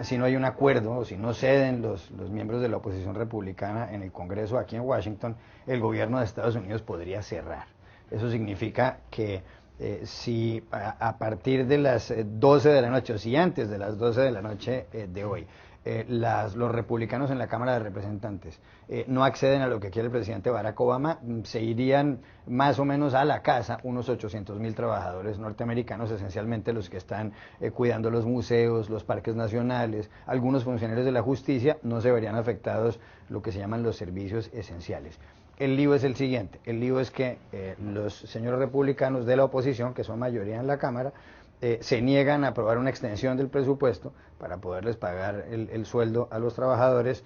Si no hay un acuerdo o si no ceden los miembros de la oposición republicana en el Congreso aquí en Washington, el gobierno de Estados Unidos podría cerrar. Eso significa que si a partir de las 12 de la noche, o si antes de las 12 de la noche de hoy, los republicanos en la Cámara de Representantes no acceden a lo que quiere el presidente Barack Obama, se irían más o menos a la casa unos 800,000 trabajadores norteamericanos, esencialmente los que están cuidando los museos, los parques nacionales, algunos funcionarios de la justicia, no se verían afectados lo que se llaman los servicios esenciales. El lío es el siguiente, el lío es que los señores republicanos de la oposición, que son mayoría en la Cámara, se niegan a aprobar una extensión del presupuesto para poderles pagar el sueldo a los trabajadores,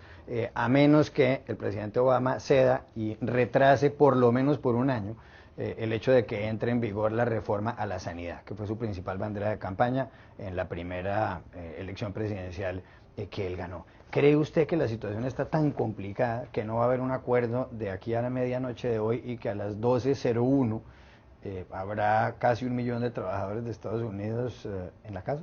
a menos que el presidente Obama ceda y retrase por lo menos por un año el hecho de que entre en vigor la reforma a la sanidad, que fue su principal bandera de campaña en la primera elección presidencial que él ganó. ¿Cree usted que la situación está tan complicada que no va a haber un acuerdo de aquí a la medianoche de hoy y que a las 12:01 habrá casi 1 millón de trabajadores de Estados Unidos en la casa?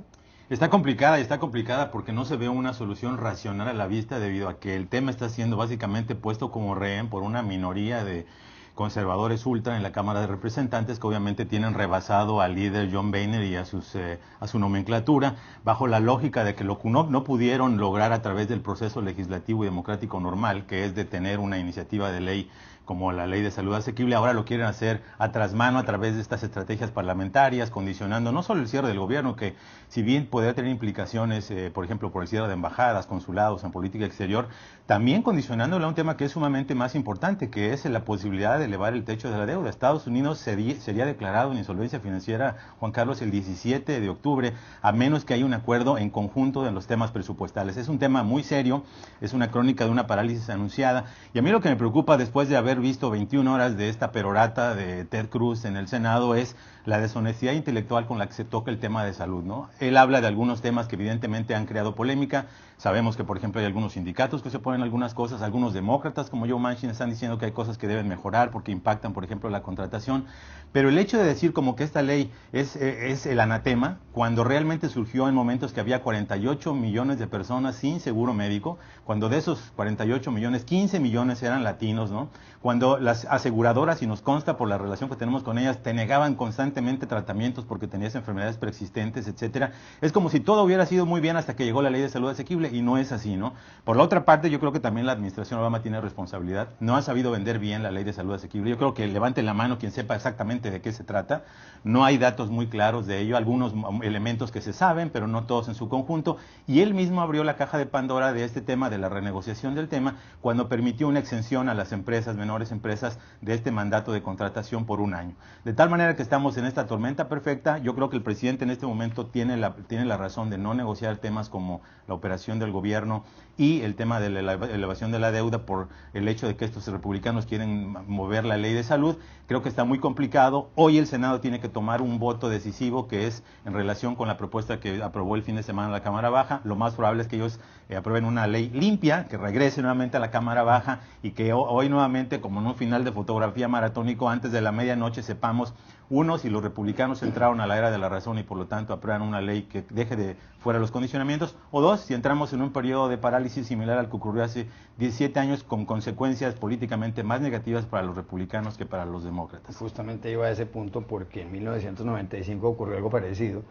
Está complicada porque no se ve una solución racional a la vista debido a que el tema está siendo básicamente puesto como rehén por una minoría de conservadores ultra en la Cámara de Representantes que obviamente tienen rebasado al líder John Boehner y a su nomenclatura bajo la lógica de que lo que no pudieron lograr a través del proceso legislativo y democrático normal, que es de tener una iniciativa de ley como la ley de salud asequible, ahora lo quieren hacer a trasmano a través de estas estrategias parlamentarias, condicionando no solo el cierre del gobierno, que si bien podría tener implicaciones, por ejemplo, por el cierre de embajadas, consulados en política exterior, también condicionándolo a un tema que es sumamente más importante, que es la posibilidad de elevar el techo de la deuda. Estados Unidos sería declarado en insolvencia financiera, Juan Carlos, el 17 de octubre, a menos que haya un acuerdo en conjunto en los temas presupuestales. Es un tema muy serio, es una crónica de una parálisis anunciada, y a mí lo que me preocupa después de haber visto 21 horas de esta perorata de Ted Cruz en el Senado es la deshonestidad intelectual con la que se toca el tema de salud, ¿no? Él habla de algunos temas que evidentemente han creado polémica. Sabemos que, por ejemplo, hay algunos sindicatos que se oponen a algunas cosas, algunos demócratas como Joe Manchin están diciendo que hay cosas que deben mejorar porque impactan, por ejemplo, la contratación. Pero el hecho de decir como que esta ley es el anatema, cuando realmente surgió en momentos que había 48 millones de personas sin seguro médico, cuando de esos 48 millones, 15 millones eran latinos, ¿no? Cuando las aseguradoras, y nos consta por la relación que tenemos con ellas, te negaban constantemente tratamientos porque tenías enfermedades preexistentes, etcétera. Es como si todo hubiera sido muy bien hasta que llegó la ley de salud asequible, y no es así, ¿no? Por la otra parte, yo creo que también la administración Obama tiene responsabilidad. No ha sabido vender bien la ley de salud asequible. Yo creo que levante la mano quien sepa exactamente de qué se trata. No hay datos muy claros de ello, algunos elementos que se saben, pero no todos en su conjunto. Y él mismo abrió la caja de Pandora de este tema, de la renegociación del tema, cuando permitió una exención a las empresas, menores empresas, de este mandato de contratación por un año. De tal manera que estamos en esta tormenta perfecta. Yo creo que el presidente en este momento tiene la razón de no negociar temas como la operación del gobierno y el tema de la elevación de la deuda por el hecho de que estos republicanos quieren mover la ley de salud. Creo que está muy complicado. Hoy el Senado tiene que tomar un voto decisivo, que es en relación con la propuesta que aprobó el fin de semana la Cámara Baja. Lo más probable es que ellos aprueben una ley limpia, que regrese nuevamente a la Cámara Baja y que hoy nuevamente, como en un final de fotografía maratónico, antes de la medianoche sepamos, uno, si los republicanos entraron a la era de la razón y por lo tanto aprueban una ley que deje de fuera los condicionamientos, o dos, si entramos en un periodo de parálisis similar al que ocurrió hace 17 años con consecuencias políticamente más negativas para los republicanos que para los demócratas. Justamente iba a ese punto porque en 1995 ocurrió algo parecido.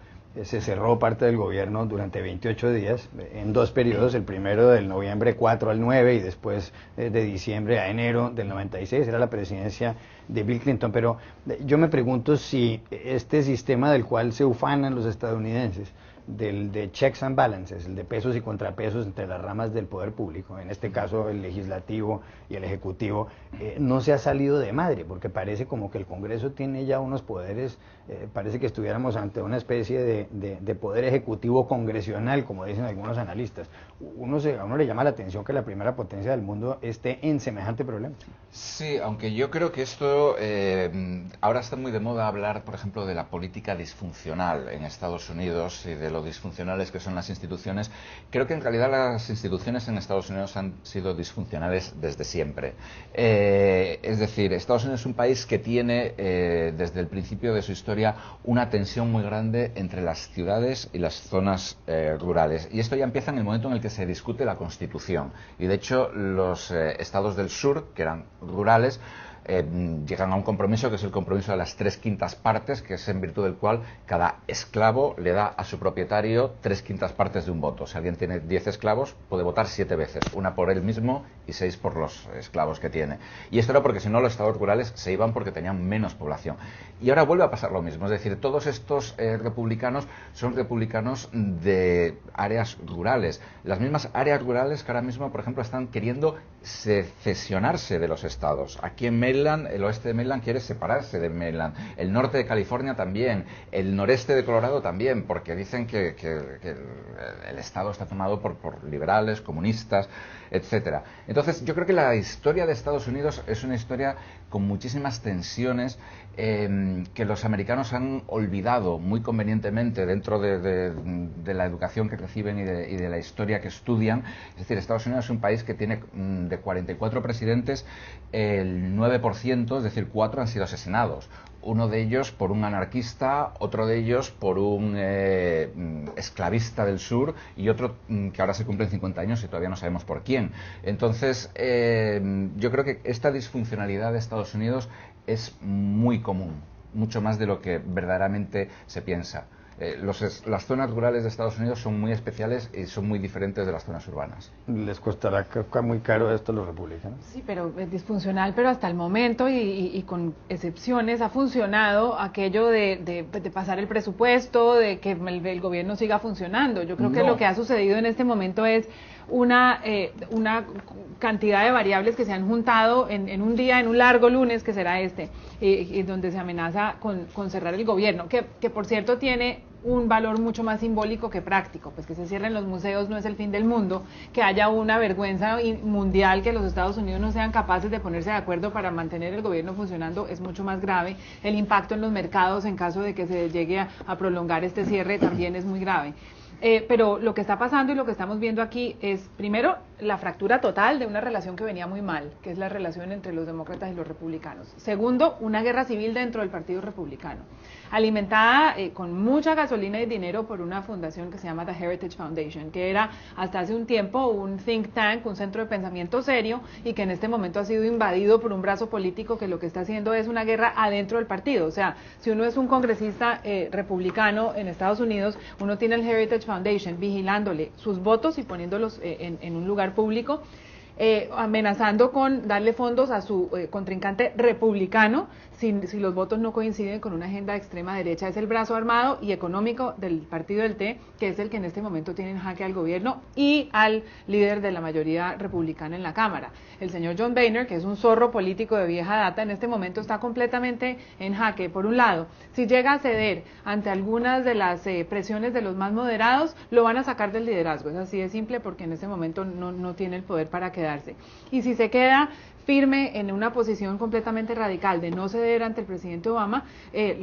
Se cerró parte del gobierno durante 28 días, en dos periodos, el primero del noviembre 4 al 9 y después de diciembre a enero del 96, era la presidencia de Bill Clinton. Pero yo me pregunto si este sistema del cual se ufanan los estadounidenses, del de checks and balances, el de pesos y contrapesos entre las ramas del poder público, en este caso el legislativo y el ejecutivo, no se ha salido de madre, porque parece como que el Congreso tiene ya unos poderes, parece que estuviéramos ante una especie de poder ejecutivo congresional, como dicen algunos analistas. A uno le llama la atención que la primera potencia del mundo esté en semejante problema. Sí, aunque yo creo que esto, ahora está muy de moda hablar, por ejemplo, de la política disfuncional en Estados Unidos y de lo disfuncionales que son las instituciones, creo que en realidad las instituciones en Estados Unidos han sido disfuncionales desde siempre. Es decir, Estados Unidos es un país que tiene desde el principio de su historia una tensión muy grande entre las ciudades y las zonas rurales. Y esto ya empieza en el momento en el que se discute la Constitución. Y de hecho los estados del sur, que eran rurales, llegan a un compromiso que es el compromiso de las 3/5 partes, que es en virtud del cual cada esclavo le da a su propietario 3/5 partes de un voto. Si alguien tiene 10 esclavos, puede votar 7 veces, una por él mismo y 6 por los esclavos que tiene. Y esto era porque si no los estados rurales se iban porque tenían menos población. Y ahora vuelve a pasar lo mismo, es decir, todos estos republicanos son republicanos de áreas rurales. Las mismas áreas rurales que ahora mismo, por ejemplo, están queriendo secesionarse de los estados. Aquí en Maryland, el oeste de Maryland quiere separarse de Maryland, el norte de California también, el noreste de Colorado también, porque dicen que el estado está tomado por liberales, comunistas, etcétera. Entonces, yo creo que la historia de Estados Unidos es una historia con muchísimas tensiones que los americanos han olvidado muy convenientemente dentro de la educación que reciben y de la historia que estudian. Es decir, Estados Unidos es un país que tiene de 44 presidentes, el 9%, es decir, 4 han sido asesinados. Uno de ellos por un anarquista, otro de ellos por un esclavista del sur y otro que ahora se cumplen 50 años y todavía no sabemos por quién. Entonces, yo creo que esta disfuncionalidad de Estados Unidos es muy común, mucho más de lo que verdaderamente se piensa. Las zonas rurales de Estados Unidos son muy especiales y son muy diferentes de las zonas urbanas. ¿Les costará muy caro esto a los republicanos? Sí, pero es disfuncional, pero hasta el momento y con excepciones ha funcionado aquello de pasar el presupuesto, de que el gobierno siga funcionando. Yo creo que lo que ha sucedido en este momento es una cantidad de variables que se han juntado en un día, en un largo lunes que será y donde se amenaza con cerrar el gobierno, que por cierto tiene un valor mucho más simbólico que práctico, pues que se cierren los museos no es el fin del mundo, que haya una vergüenza mundial que los Estados Unidos no sean capaces de ponerse de acuerdo para mantener el gobierno funcionando es mucho más grave. El impacto en los mercados en caso de que se llegue a prolongar este cierre también es muy grave. Pero lo que está pasando y lo que estamos viendo aquí es, primero, la fractura total de una relación que venía muy mal, que es la relación entre los demócratas y los republicanos. Segundo, una guerra civil dentro del Partido Republicano, alimentada con mucha gasolina y dinero por una fundación que se llama The Heritage Foundation, que era hasta hace un tiempo un think tank, un centro de pensamiento serio, y que en este momento ha sido invadido por un brazo político que lo que está haciendo es una guerra adentro del partido. O sea, si uno es un congresista republicano en Estados Unidos, uno tiene el Heritage Foundation vigilándole sus votos y poniéndolos en un lugar público, amenazando con darle fondos a su contrincante republicano si los votos no coinciden con una agenda de extrema derecha. Es el brazo armado y económico del partido del T, que es el que en este momento tiene en jaque al gobierno y al líder de la mayoría republicana en la Cámara. El señor John Boehner, que es un zorro político de vieja data, en este momento está completamente en jaque. Por un lado, si llega a ceder ante algunas de las presiones de los más moderados, lo van a sacar del liderazgo. Es así de simple, porque en este momento no tiene el poder para quedarse. Y si se queda firme en una posición completamente radical de no ceder ante el presidente Obama,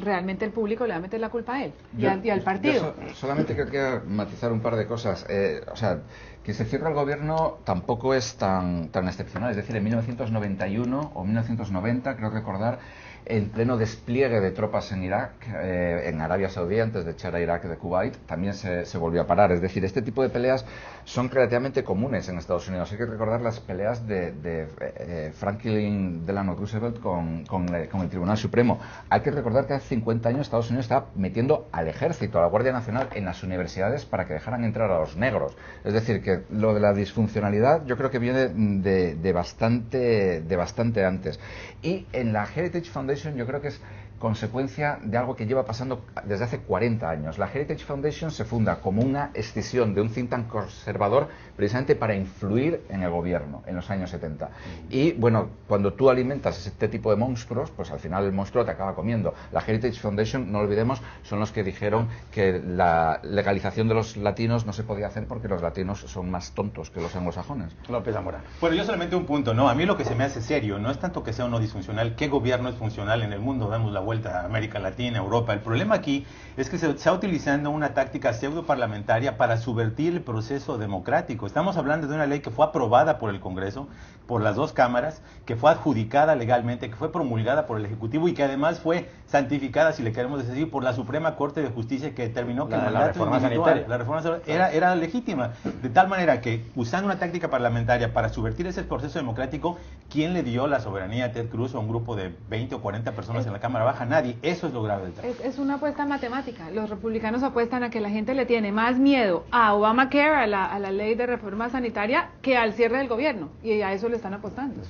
realmente el público le va a meter la culpa a él y al partido. Solamente quería matizar un par de cosas. O sea, que se cierra el gobierno tampoco es tan excepcional. Es decir, en 1991 o 1990, creo recordar, en pleno despliegue de tropas en Irak, en Arabia Saudí, antes de echar a Irak de Kuwait, también se volvió a parar. Es decir, este tipo de peleas son relativamente comunes en Estados Unidos. Hay que recordar las peleas de Franklin Delano Roosevelt con el Tribunal Supremo. Hay que recordar que hace 50 años Estados Unidos estaba metiendo al ejército, a la Guardia Nacional, en las universidades para que dejaran entrar a los negros. Es decir, que lo de la disfuncionalidad yo creo que viene de bastante antes. Y en la Heritage Foundation yo creo que es consecuencia de algo que lleva pasando desde hace 40 años. La Heritage Foundation se funda como una escisión de un think tank conservador precisamente para influir en el gobierno en los años 70. Y bueno, cuando tú alimentas este tipo de monstruos, pues al final el monstruo te acaba comiendo. La Heritage Foundation, no olvidemos, son los que dijeron que la legalización de los latinos no se podía hacer porque los latinos son más tontos que los anglosajones. López Zamora. Bueno, yo solamente un punto, ¿no? A mí lo que se me hace serio no es tanto que sea o no disfuncional, qué gobierno es funcional en el mundo, damos la vuelta vuelta a América Latina, Europa. El problema aquí es que se está utilizando una táctica pseudo parlamentaria para subvertir el proceso democrático. Estamos hablando de una ley que fue aprobada por el Congreso, por las dos cámaras, que fue adjudicada legalmente, que fue promulgada por el Ejecutivo y que además fue santificada, si le queremos decir, por la Suprema Corte de Justicia, que determinó que el mandato reforma individual, sanitaria. la reforma sanitaria era legítima. De tal manera que, usando una táctica parlamentaria para subvertir ese proceso democrático, ¿quién le dio la soberanía a Ted Cruz o a un grupo de 20 o 40 personas en la Cámara Baja? Nadie. Eso es lo grave del tema. Es una apuesta matemática. Los republicanos apuestan a que la gente le tiene más miedo a Obamacare, a la ley de reforma sanitaria, que al cierre del gobierno. Y a eso le están apostando.